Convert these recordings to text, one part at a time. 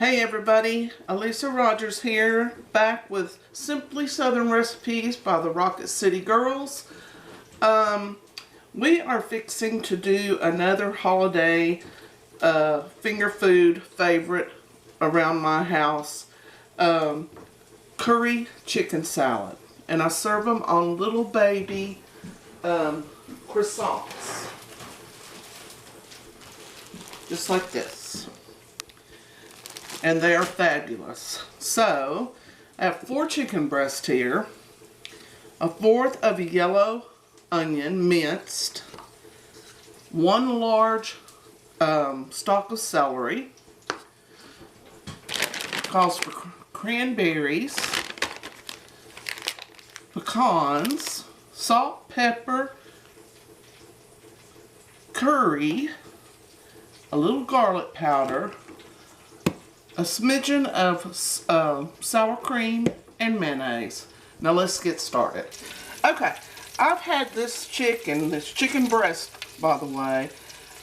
Hey everybody, Elisa Rogers here, back with Simply Southern Recipes by the Rocket City Girls. We are fixing to do another holiday finger food favorite around my house, curry chicken salad. And I serve them on little baby croissants, just like this. And they are fabulous. So, I have 4 chicken breasts here, a fourth of a yellow onion minced, 1 large stalk of celery, calls for cranberries, pecans, salt, pepper, curry, a little garlic powder, a smidgen of sour cream, and mayonnaise. Now let's get started. Okay, I've had this chicken breast, by the way,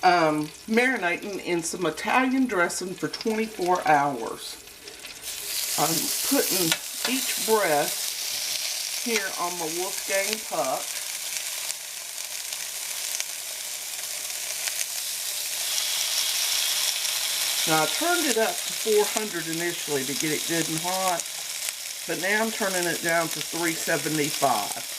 marinating in some Italian dressing for 24 hours. I'm putting each breast here on my Wolfgang puck. Now I turned it up to 400 initially to get it good and hot, but now I'm turning it down to 375.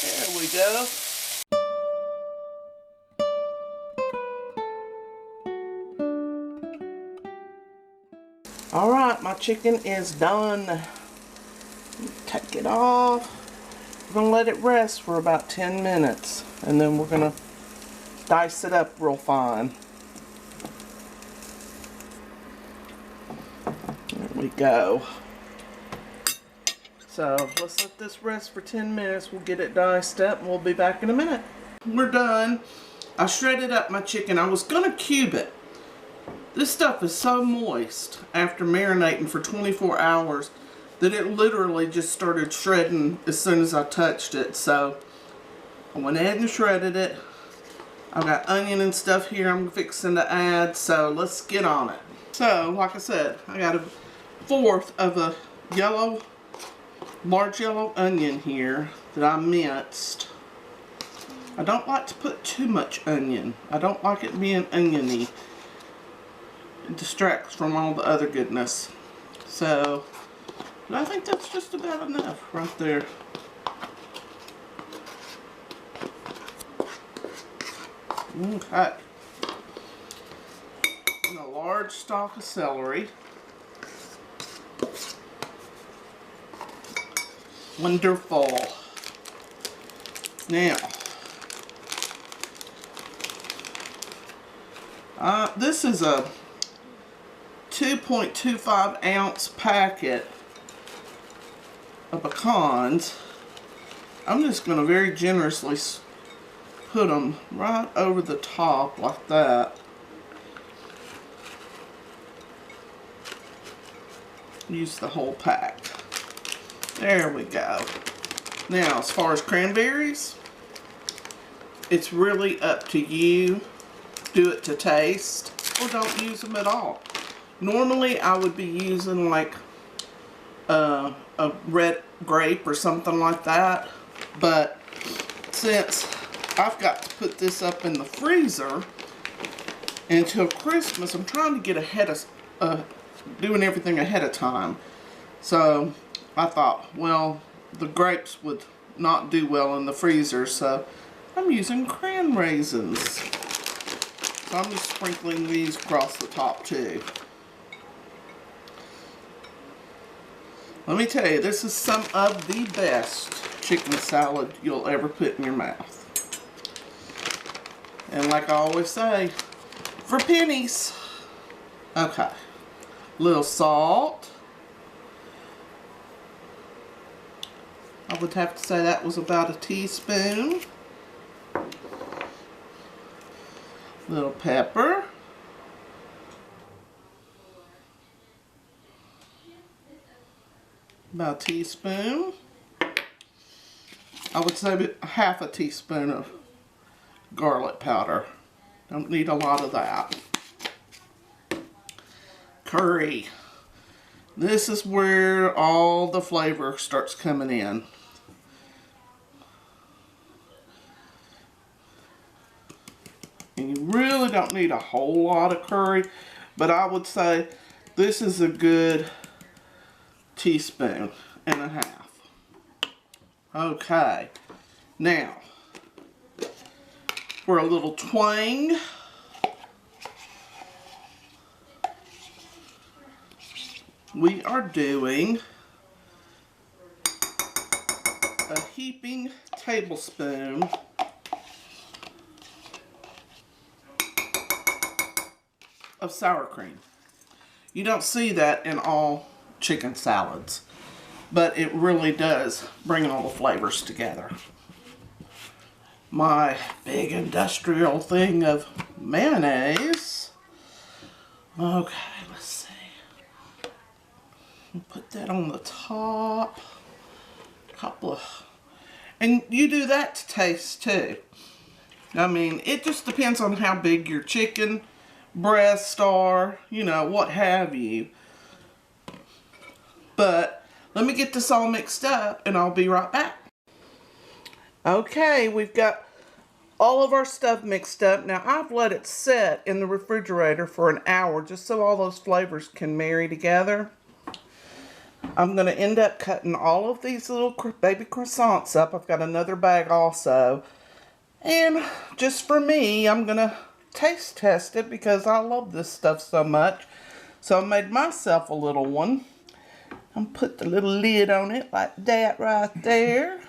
There we go. Alright, my chicken is done. Take it off. We're going to let it rest for about 10 minutes. And then we're going to dice it up real fine. There we go. So, let's let this rest for 10 minutes. We'll get it diced up and we'll be back in a minute. We're done. I shredded up my chicken. I was going to cube it. This stuff is so moist after marinating for 24 hours that it literally just started shredding as soon as I touched it. So I went ahead and shredded it. I've got onion and stuff here I'm fixing to add, so let's get on it. So like I said, I got a fourth of a large yellow onion here that I minced. I don't like to put too much onion. I don't like it being oniony. It distracts from all the other goodness. So, but I think that's just about enough right there. Okay. And a large stalk of celery. Wonderful. Now, this is a 2.25 ounce packet of pecans. I'm just going to very generously put them right over the top like that. Use the whole pack. There we go. Now, as far as cranberries, it's really up to you. Do it to taste or don't use them at all. Normally, I would be using like a red grape or something like that, but since I've got to put this up in the freezer until Christmas, I'm trying to get ahead of doing everything ahead of time. So I thought, well, the grapes would not do well in the freezer, so I'm using cran raisins. So I'm just sprinkling these across the top too. Let me tell you, this is some of the best chicken salad you'll ever put in your mouth. And like I always say, for pennies. Okay. Little salt. I would have to say that was about a teaspoon. Little pepper. about a teaspoon. I would say half a teaspoon of garlic powder. Don't need a lot of that. Curry. This is where all the flavor starts coming in. And you really don't need a whole lot of curry, but I would say this is a good teaspoon and a half. Okay, now for a little twang, we are doing a heaping tablespoon of sour cream. You don't see that in all chicken salads, but it really does bring all the flavors together. My big industrial thing of mayonnaise. Okay, let's see. Put that on the top. Couple of, and you do that to taste too. I mean, it just depends on how big your chicken breasts are, you know, what have you. But let me get this all mixed up and I'll be right back. Okay, we've got all of our stuff mixed up. Now I've let it set in the refrigerator for an hour just so all those flavors can marry together. I'm going to end up cutting all of these little baby croissants up. I've got another bag also. And just for me, I'm going to taste test it because I love this stuff so much. So I made myself a little one. I'm put the little lid on it like that right there.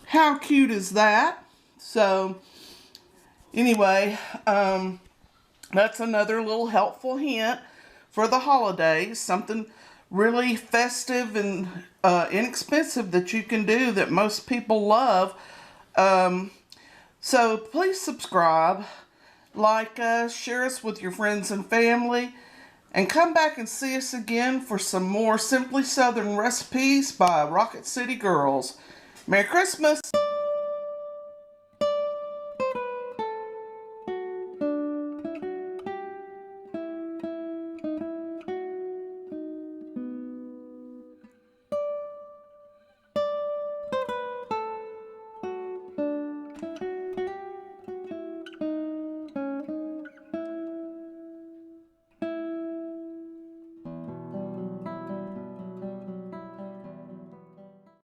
How cute is that? So anyway, that's another little helpful hint for the holidays. Something really festive and inexpensive that you can do that most people love. So please subscribe. Like us, share us with your friends and family, and come back and see us again for some more Simply Southern recipes by Rocket City Girls. Merry Christmas!